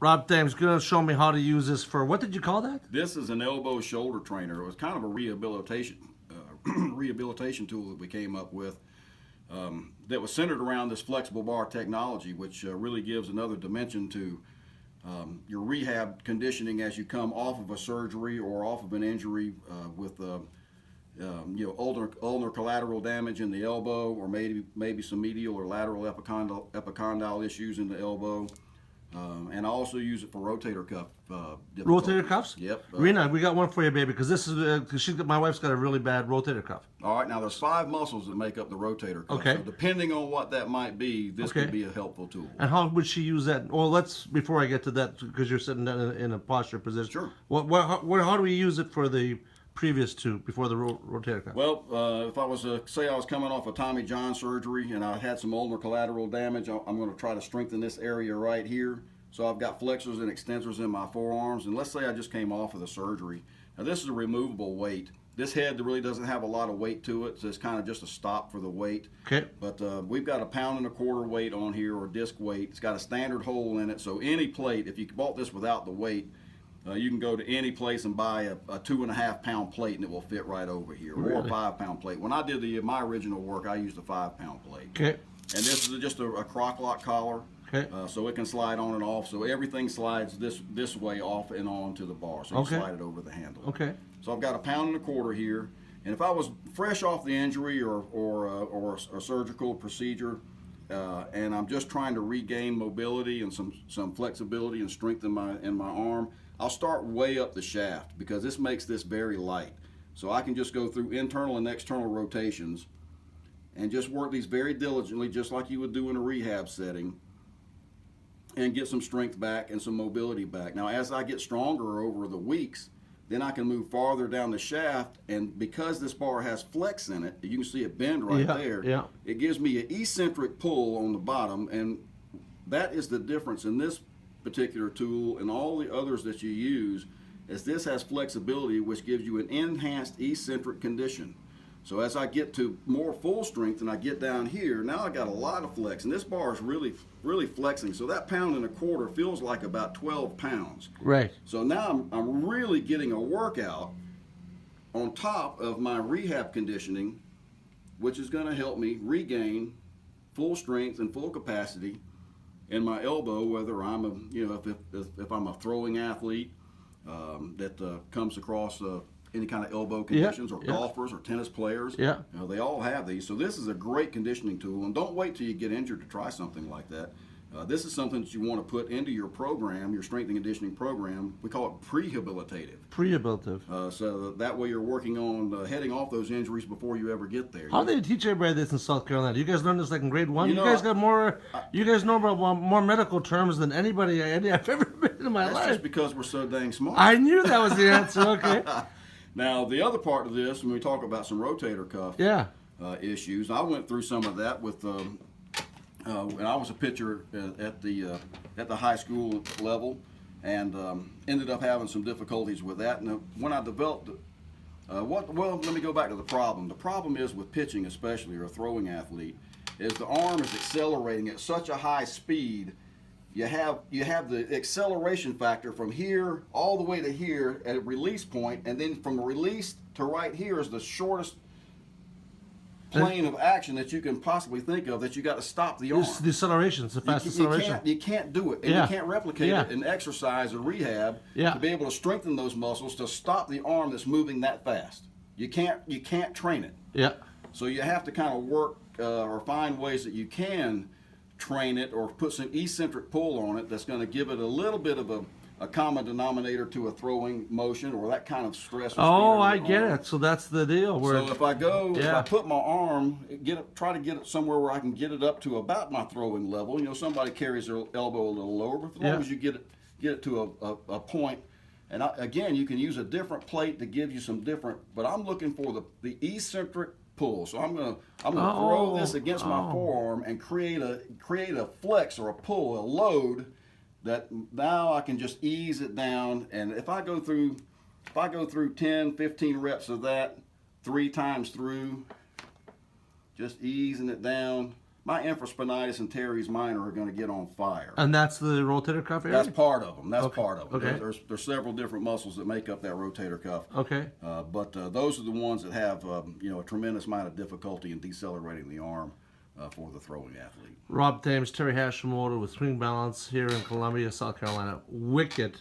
Rob Thames, going to show me how to use this for, what did you call that? This is an elbow shoulder trainer. It was kind of a rehabilitation tool that we came up with that was centered around this flexible bar technology, which really gives another dimension to your rehab conditioning as you come off of a surgery or off of an injury with ulnar collateral damage in the elbow, or maybe some medial or lateral epicondyle issues in the elbow. And I also use it for rotator cuff difficulties. Rotator cuffs? Yep. Rena, we got one for you, baby, because this is my wife's got a really bad rotator cuff. All right, now there's 5 muscles that make up the rotator cuff. Okay. So depending on what that might be, this could be a helpful tool. And how would she use that? Well, before I get to that, because you're sitting in a posture position. Sure. How do we use it for the previous two, before the rotator cuff? Well, if I was say I was coming off a Tommy John surgery and I had some ulnar collateral damage, I'm going to try to strengthen this area right here. So I've got flexors and extensors in my forearms, and let's say I just came off of the surgery. Now this is a removable weight. This head really doesn't have a lot of weight to it, so it's kind of just a stop for the weight. Okay. But we've got a 1.25 pound weight on here, or disc weight. It's got a standard hole in it, so any plate, if you bought this without the weight, you can go to any place and buy a 2.5 pound plate and it will fit right over here, really? Or a 5 pound plate. When I did my original work, I used a 5 pound plate. Okay. And this is just a crock lock collar. Okay. So it can slide on and off. So everything slides this way off and on to the bar. So you slide it over the handle. Okay. So I've got a 1.25 pounds here. And if I was fresh off the injury or a surgical procedure, and I'm just trying to regain mobility and some flexibility and strength in my arm, I'll start way up the shaft, because this makes this very light. So I can just go through internal and external rotations and just work these very diligently, just like you would do in a rehab setting, and get some strength back and some mobility back. Now, as I get stronger over the weeks, then I can move farther down the shaft, and because this bar has flex in it, you can see it bend right there. Yeah. It gives me an eccentric pull on the bottom, and that is the difference in this particular tool and all the others that you use, is this has flexibility, which gives you an enhanced eccentric condition. So as I get to more full strength and I get down here, now I got a lot of flex, and this bar is really flexing. So that 1.25 pounds feels like about 12 pounds. Right. So now I'm really getting a workout on top of my rehab conditioning, which is going to help me regain full strength and full capacity in my elbow, whether I'm if I'm a throwing athlete that comes across any kind of elbow conditions, or golfers or tennis players. Yeah. They all have these. So this is a great conditioning tool, and don't wait till you get injured to try something like that. This is something that you want to put into your program, your strength and conditioning program. We call it prehabilitative. Prehabilitative. So that way you're working on heading off those injuries before you ever get there. How do they teach everybody this in South Carolina? You guys learned this like in grade 1? You guys got more. You guys know about more medical terms than anybody I've ever been in my life. That's just because we're so dang smart. I knew that was the answer. Okay. Now, the other part of this, when we talk about some rotator cuff issues, I went through some of that with when I was a pitcher at the high school level, and ended up having some difficulties with that. And when I developed let me go back to the problem. The problem is with pitching, especially, or a throwing athlete, is the arm is accelerating at such a high speed. You have the acceleration factor from here all the way to here at a release point, and then from the release to right here is the shortest plane of action that you can possibly think of, that you got to stop the arm. It's the acceleration. It's the fast acceleration. You can't do it, and you can't replicate it in exercise or rehab to be able to strengthen those muscles to stop the arm that's moving that fast. You can't train it. Yeah. So you have to kind of work or find ways that you can train it, or put some eccentric pull on it that's going to give it a little bit of a common denominator to a throwing motion, or that kind of stress. Oh, I get it. So that's the deal. So if I put my arm, try to get it somewhere where I can get it up to about my throwing level. Somebody carries their elbow a little lower, but as long as you get it to a point. And again, you can use a different plate to give you some different, but I'm looking for the eccentric pull. So I'm gonna throw this against my forearm and create a flex or a pull, a load, that now I can just ease it down. And if I go through 10, 15 reps of that 3 times through, just easing it down, my infraspinatus and teres minor are going to get on fire. And that's the rotator cuff area? That's part of them. That's okay. part of them. Okay. There's several different muscles that make up that rotator cuff. Okay. But those are the ones that have a tremendous amount of difficulty in decelerating the arm for the throwing athlete. Rob Thames, Terry Hashimoto with SwingBalance here in Columbia, South Carolina. Wicked